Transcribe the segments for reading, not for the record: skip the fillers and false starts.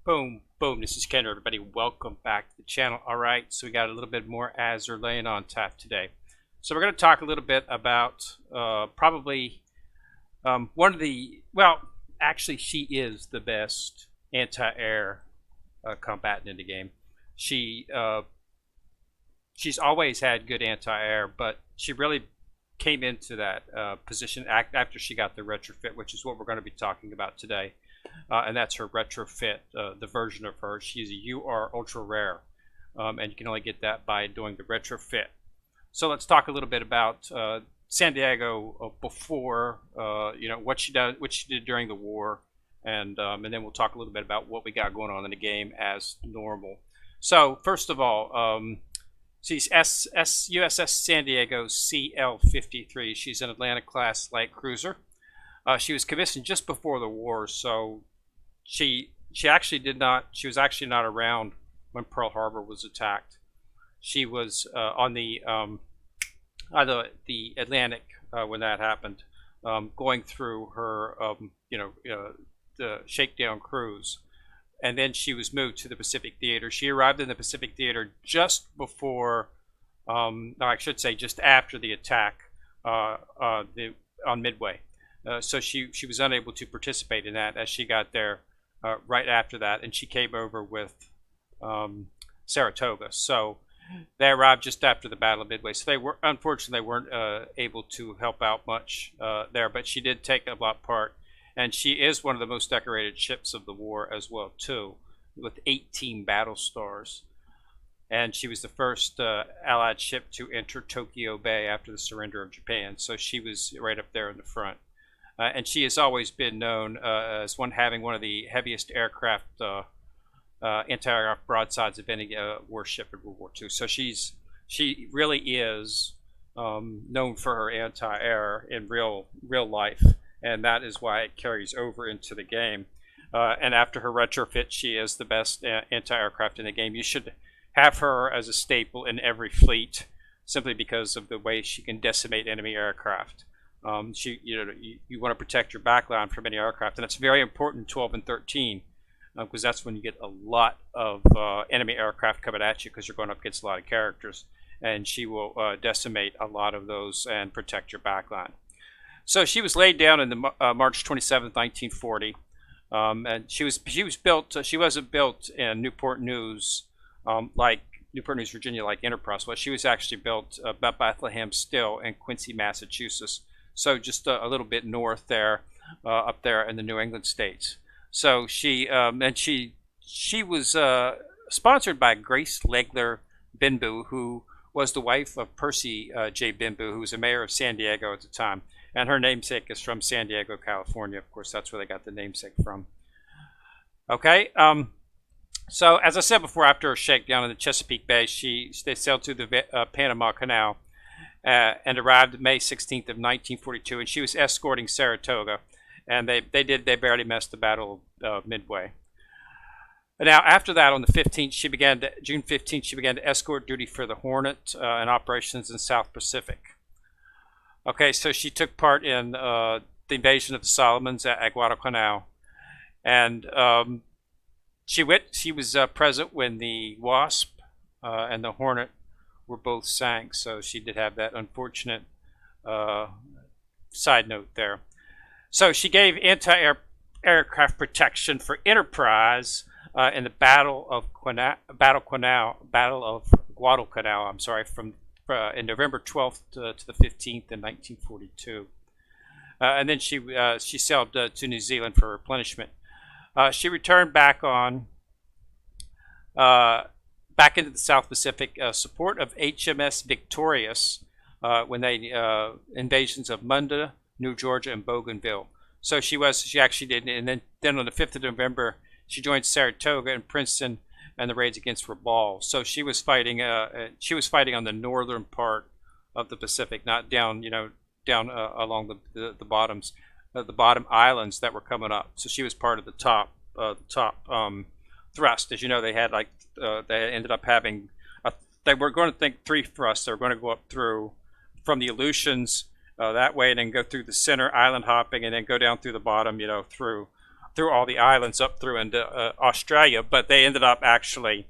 Boom, boom. This is Ken, everybody. Welcome back to the channel. All right, so we got a little bit more Azur laying on tap today. So we're going to talk a little bit about probably one of the, well, actually, she is the best anti-air combatant in the game. She's always had good anti-air, but she really came into that position after she got the retrofit, which is what we're going to be talking about today. And that's her retrofit, the version of her. She's a UR ultra rare, and you can only get that by doing the retrofit. So let's talk a little bit about San Diego before, what she did during the war, and then we'll talk a little bit about what we got going on in the game as normal. So first of all, she's USS San Diego CL-53. She's an Atlantic class light cruiser. She was commissioned just before the war, so she was actually not around when Pearl Harbor was attacked. She was on the Atlantic when that happened, going through her the shakedown cruise, and then she was moved to the Pacific Theater. She arrived in the Pacific Theater just before, no, I should say just after the attack on Midway. So she was unable to participate in that as she got there right after that, and she came over with Saratoga. So they arrived just after the Battle of Midway. So unfortunately they weren't able to help out much there, but she did take a lot part, and she is one of the most decorated ships of the war as well too, with 18 battle stars. And she was the first Allied ship to enter Tokyo Bay after the surrender of Japan. So she was right up there in the front. And she has always been known as having one of the heaviest aircraft, anti-aircraft broadsides of any warship in World War II. So she really is known for her anti-air in real life, and that is why it carries over into the game. And after her retrofit, she is the best anti-aircraft in the game. You should have her as a staple in every fleet, simply because of the way she can decimate enemy aircraft. You want to protect your backline from any aircraft, and it's very important 12 and 13, because that's when you get a lot of enemy aircraft coming at you, because you're going up against a lot of characters, and she will decimate a lot of those and protect your backline. So she was laid down in the March 27th, 1940, and she was built. She wasn't built in Newport News, like Newport News, Virginia, like Enterprise was. She was actually built by Bethlehem Steel in Quincy, Massachusetts. So just a little bit north there, up there in the New England states. So she was sponsored by Grace Legler Benbow, who was the wife of Percy J. Benbow, who was the mayor of San Diego at the time. And her namesake is from San Diego, California. Of course, that's where they got the namesake from. Okay. So as I said before, after her shakedown in the Chesapeake Bay, they sailed through the Panama Canal. And arrived May 16th of 1942, and she was escorting Saratoga, and they barely missed the Battle of Midway. And now after that, on the 15th, June 15th, she began to escort duty for the Hornet and operations in South Pacific. Okay, so she took part in the invasion of the Solomons at Guadalcanal, and she was present when the Wasp and the Hornet were both sank, so she did have that unfortunate side note there. So she gave anti-aircraft protection for Enterprise in the Battle of Guadalcanal. I'm sorry, from in November 12th to the 15th in 1942, and then she sailed to New Zealand for replenishment. She returned back into the South Pacific, support of HMS Victorious when they invasions of Munda, New Georgia, and Bougainville. So she actually did, and then on the 5th of November, she joined Saratoga and Princeton and the raids against Rabaul. So she was fighting on the northern part of the Pacific, not down along the bottoms, the bottom islands that were coming up. So she was part of the top thrust. As you know, they had they ended up having they were going to think 3 thrusts. They were going to go up through from the Aleutians that way, and then go through the center, island hopping, and then go down through the bottom, through through all the islands up through into Australia, but they ended up actually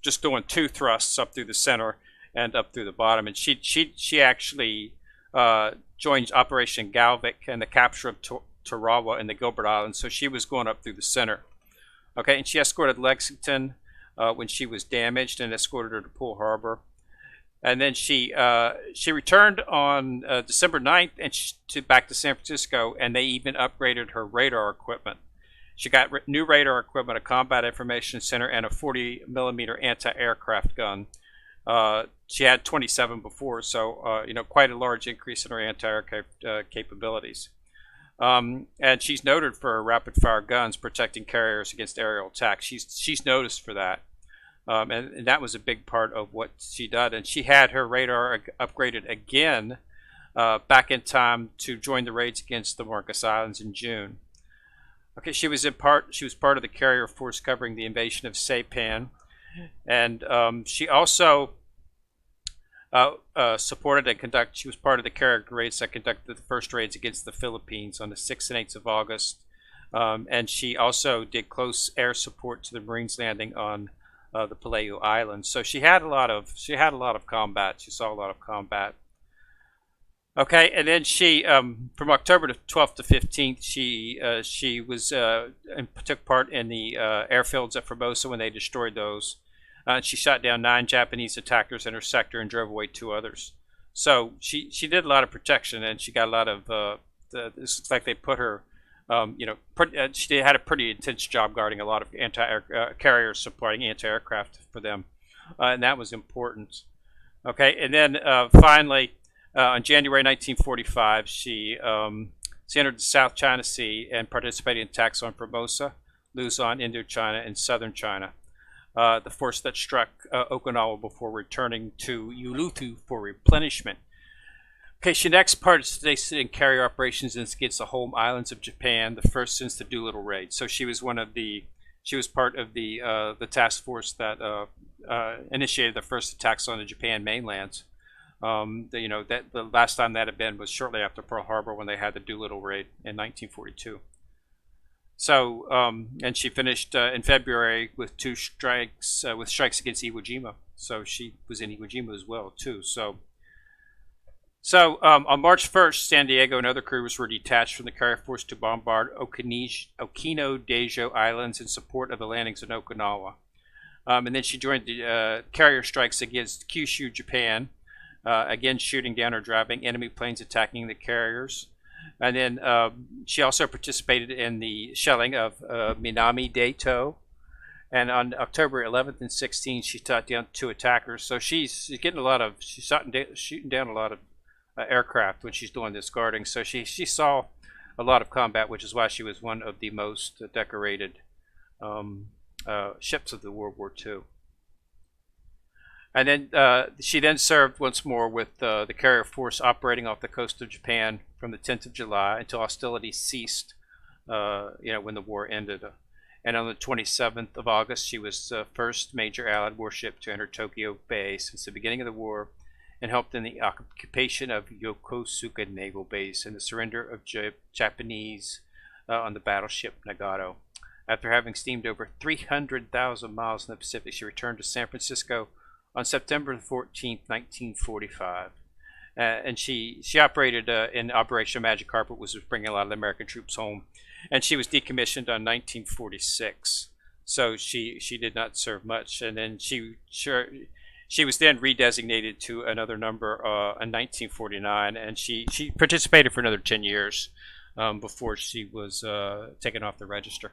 just doing 2 thrusts up through the center and up through the bottom. And she actually joined Operation Galvic and the capture of Tarawa in the Gilbert Islands. So she was going up through the center. Okay, and she escorted Lexington when she was damaged and escorted her to Pearl Harbor. And then she returned on December 9th and back to San Francisco, and they even upgraded her radar equipment. She got new radar equipment, a combat information center, and a 40mm anti-aircraft gun. She had 27 before, so quite a large increase in her anti-aircraft capabilities. And she's noted for her rapid-fire guns protecting carriers against aerial attack. She's noticed for that. And that was a big part of what she did. And she had her radar upgraded again back in time to join the raids against the Marcus Islands in June. Okay, she was part of the carrier force covering the invasion of Saipan, and she also supported and conducted. She was part of the carrier raids that conducted the first raids against the Philippines on the 6th and 8th of August, and she also did close air support to the Marines landing on the Palayu Islands. So she had a lot of combat. She saw a lot of combat. Okay, and then she from October 12th to 15th, she was took part in the airfields at Formosa when they destroyed those. She shot down 9 Japanese attackers in her sector and drove away 2 others. So she did a lot of protection, and she got a lot of this. In fact, they put her. She had a pretty intense job guarding a lot of carriers supporting anti-aircraft for them, and that was important. Okay, and then finally, on January 1945, she entered the South China Sea and participated in attacks on Formosa, Luzon, Indochina, and southern China. The force that struck Okinawa before returning to Uluru for replenishment. Okay, she next participated in carrier operations against the home islands of Japan, the first since the Doolittle raid. So she was part of the task force that initiated the first attacks on the Japan mainlands. The last time that had been was shortly after Pearl Harbor when they had the Doolittle raid in 1942. So, and she finished in February with 2 strikes, with strikes against Iwo Jima. So she was in Iwo Jima as well, too. So on March 1st, San Diego and other crews were detached from the carrier force to bombard Okino-Daijo Islands in support of the landings in Okinawa. And then she joined the carrier strikes against Kyushu, Japan, again shooting down or driving enemy planes attacking the carriers. And then she also participated in the shelling of Minami Daito. And on October 11th and 16th, she shot down 2 attackers. So she's shooting down a lot of aircraft when she's doing this guarding. So she saw a lot of combat, which is why she was one of the most decorated ships of the World War II. And then she then served once more with the carrier force operating off the coast of Japan from the 10th of July until hostilities ceased, when the war ended. And on the 27th of August, she was the first major Allied warship to enter Tokyo Bay since the beginning of the war, and helped in the occupation of Yokosuka Naval Base and the surrender of Japanese on the battleship Nagato. After having steamed over 300,000 miles in the Pacific, she returned to San Francisco on September 14th, 1945. And she operated in Operation Magic Carpet, which was bringing a lot of the American troops home. And she was decommissioned on 1946. So she did not serve much. And then she was then redesignated to another number in 1949, and she participated for another 10 years before she was taken off the register.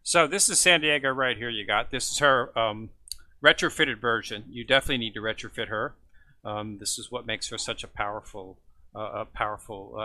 So this is San Diego right here. This is her retrofitted version. You definitely need to retrofit her. This is what makes her such a powerful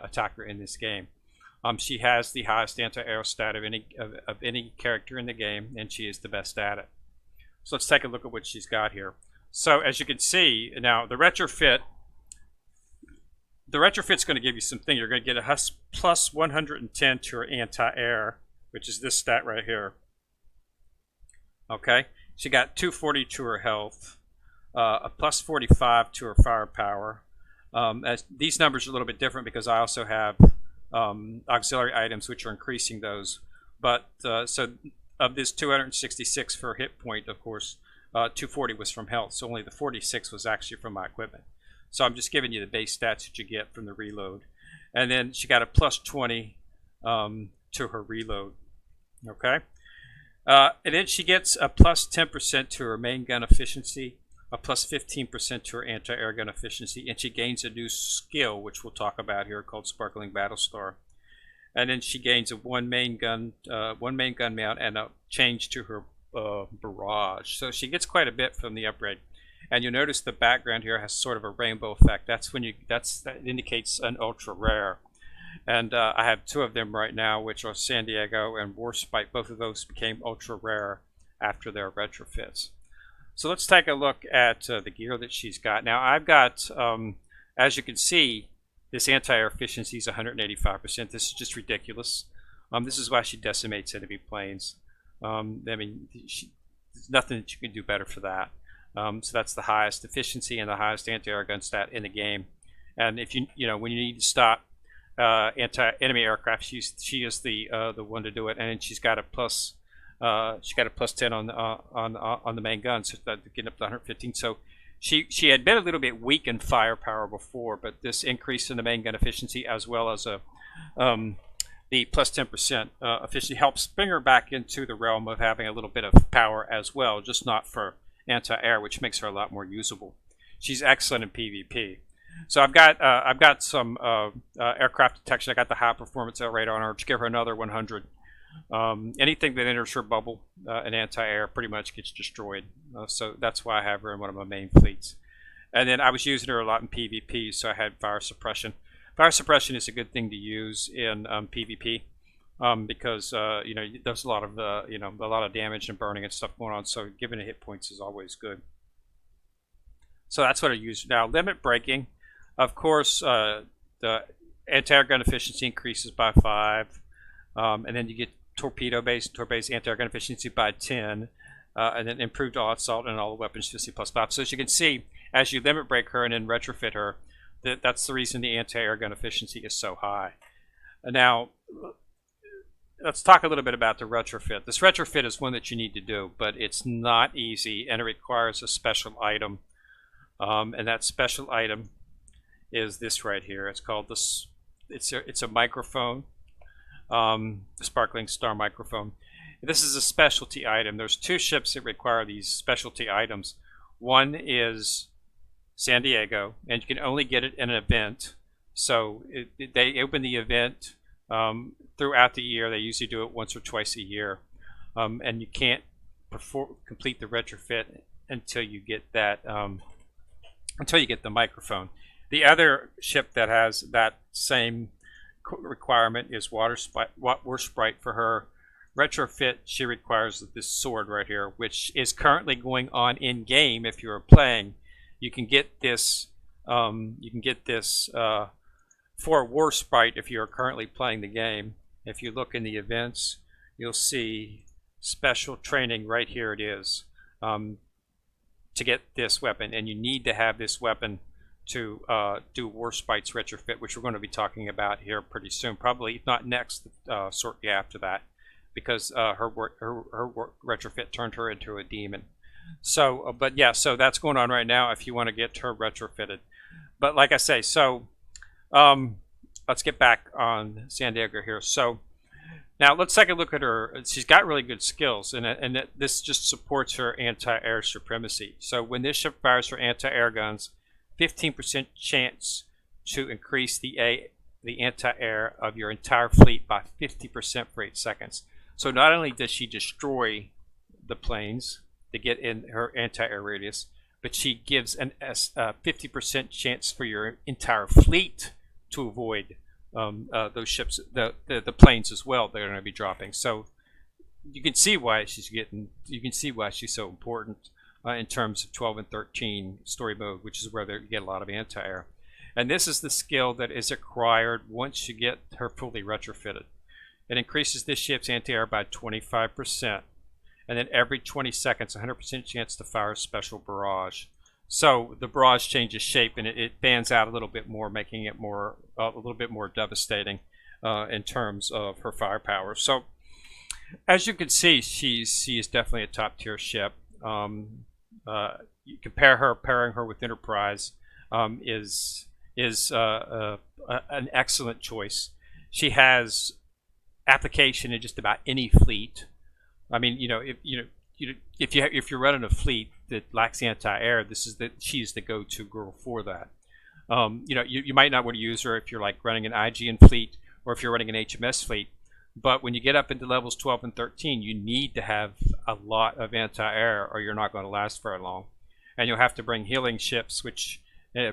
attacker in this game. She has the highest anti-air stat of any character in the game, and she is the best at it. So let's take a look at what she's got here. So as you can see, now the retrofit's going to give you something. You're going to get a plus 110 to her anti-air, which is this stat right here. Okay, she got 240 to her health, a plus 45 to her firepower. As these numbers are a little bit different because I also have auxiliary items which are increasing those. But so of this 266 for hit point, of course, 240 was from health. So only the 46 was actually from my equipment. So I'm just giving you the base stats that you get from the reload. And then she got a plus 20 to her reload. Okay. And then she gets a plus 10% to her main gun efficiency, a plus 15% to her anti-air gun efficiency, and she gains a new skill, which we'll talk about here, called Sparkling Battlestar. And then she gains a one main gun mount and a change to her barrage. So she gets quite a bit from the upgrade. And you'll notice the background here has sort of a rainbow effect. That indicates an ultra rare. And I have two of them right now, which are San Diego and Warspite. Both of those became ultra rare after their retrofits. So let's take a look at the gear that she's got. Now I've got, as you can see, this anti-air efficiency is 185%. This is just ridiculous. This is why she decimates enemy planes. I mean, there's nothing that you can do better for that. So that's the highest efficiency and the highest anti-air gun stat in the game. And if when you need to stop anti-enemy aircraft, she is the one to do it. And then she's got a plus 10 on the main gun, so getting up to 115. So she had been a little bit weak in firepower before, but this increase in the main gun efficiency, as well as the plus 10% efficiency, helps bring her back into the realm of having a little bit of power as well, just not for anti-air, which makes her a lot more usable. She's excellent in PvP. So I've got some aircraft detection. I got the high performance L radar on her, to give her another 100. Anything that enters her bubble in anti-air pretty much gets destroyed. So that's why I have her in one of my main fleets. And then I was using her a lot in PvP, so I had fire suppression. Fire suppression is a good thing to use in PvP because there's a lot of damage and burning and stuff going on. So giving it hit points is always good. So that's what I use now. Limit breaking, of course, the anti-air gun efficiency increases by 5, and then you get torpedo-based anti-air gun efficiency by 10, and then improved all assault and all the weapons efficiency plus 5. So as you can see, as you limit break her and then retrofit her, that's the reason the anti-air gun efficiency is so high. Now, let's talk a little bit about the retrofit. This retrofit is one that you need to do, but it's not easy, and it requires a special item. And that special item is this right here. It's called this. It's a microphone, the Sparkling Star microphone. This is a specialty item. There's two ships that require these specialty items. One is San Diego, and you can only get it in an event. So they open the event throughout the year. They usually do it once or twice a year, and you can't complete the retrofit until you get that. Until you get the microphone. The other ship that has that same requirement is Warspite. For her retrofit, she requires this sword right here, which is currently going on in game. If you're playing, you can get this. For Warspite if you're currently playing the game. If you look in the events, you'll see special training right here. It is. To get this weapon, and you need to have this weapon to do Warspite's retrofit, which we're going to be talking about here pretty soon, probably if not next, shortly after that, because her retrofit turned her into a demon. So, but yeah, so that's going on right now if you want to get her retrofitted. But like I say, so let's get back on San Diego here. So now let's take a look at her. She's got really good skills, and this just supports her anti-air supremacy. So when this ship fires her anti-air guns, 15% chance to increase the anti-air of your entire fleet by 50% for 8 seconds. So not only does she destroy the planes to get in her anti-air radius, but she gives a 50% chance for your entire fleet to avoid those ships, the planes as well. They're going to be dropping. So you can see why she's so important in terms of 12 and 13 story mode, which is where they get a lot of anti-air. And this is the skill that is acquired once you get her fully retrofitted. It increases this ship's anti-air by 25%, and then every 20 seconds, 100% chance to fire a special barrage. So the barrage changes shape, and it fans out a little bit more, making it a little bit more devastating in terms of her firepower. So As you can see, she is definitely a top tier ship. You compare her, pairing her with Enterprise, is an excellent choice. She has application in just about any fleet. I mean, if you're running a fleet that lacks anti-air, she's the go-to girl for that. You might not want to use her if you're like running an IGN fleet or if you're running an HMS fleet. But when you get up into levels 12 and 13, you need to have a lot of anti-air or you're not going to last very long. And you'll have to bring healing ships, which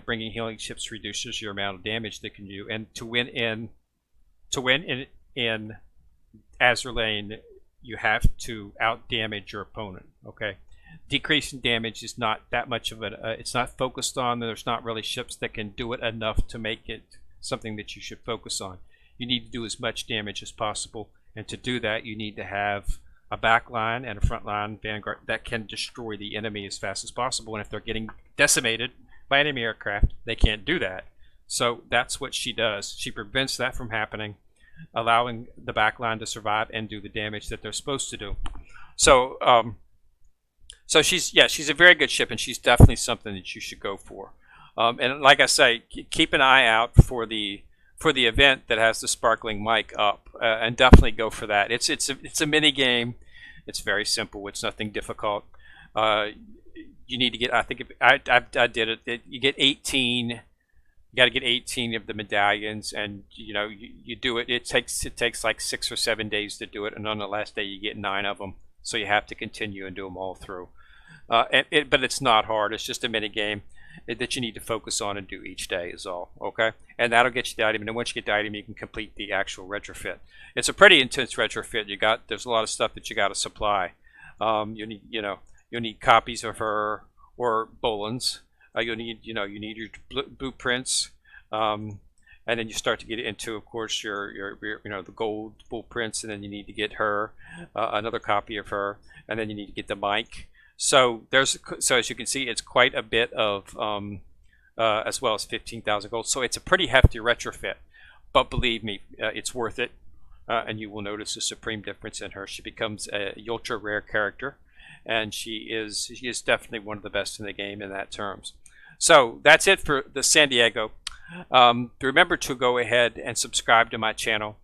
bringing healing ships reduces your amount of damage they can do. And to win in Azur lane, you have to out damage your opponent. Okay, decreasing damage is not that much of it's not focused on. There's not really ships that can do it enough to make it something that you should focus on. You need to do as much damage as possible, and to do that you need to have a back line and a front line vanguard that can destroy the enemy as fast as possible. And if they're getting decimated by enemy aircraft, they can't do that. So that's what she does. She prevents that from happening, allowing the back line to survive and do the damage that they're supposed to do. So she's a very good ship, and she's definitely something that you should go for. And like I say, keep an eye out for the event that has the sparkling mic up, and definitely go for that. It's a mini game. It's very simple. It's nothing difficult. You need to get, I think I did it. You get 18. You got to get 18 of the medallions, and you do it. It takes like 6 or 7 days to do it, and on the last day you get 9 of them. So you have to continue and do them all through. But it's not hard. It's just a mini game that you need to focus on and do each day is all. Okay, and that'll get you the item. And then once you get the item, you can complete the actual retrofit. It's a pretty intense retrofit. There's a lot of stuff that you got to supply. You'll need copies of her or Boland's. You need your blueprints, and then you start to get into, of course, your the gold blueprints, and then you need to get her another copy of her, and then you need to get the mic. So as you can see, it's quite a bit of as well as 15,000 gold. So it's a pretty hefty retrofit, but believe me, it's worth it, and you will notice a supreme difference in her. She becomes a ultra rare character, and she is definitely one of the best in the game in that terms. So that's it for the San Diego. Remember to go ahead and subscribe to my channel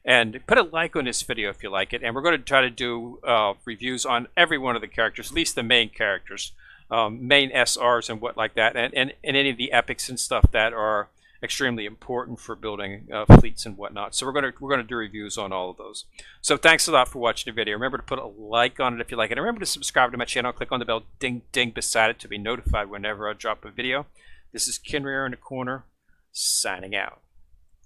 and put a like on this video if you like it. And we're going to try to do reviews on every one of the characters, at least the main characters, main SRs and what like that, and any of the epics and stuff that are extremely important for building fleets and whatnot. So we're going to do reviews on all of those. So thanks a lot for watching the video. Remember to put a like on it if you like it. And remember to subscribe to my channel. Click on the bell ding ding beside it to be notified whenever I drop a video. This is Kenrier in the corner, signing out.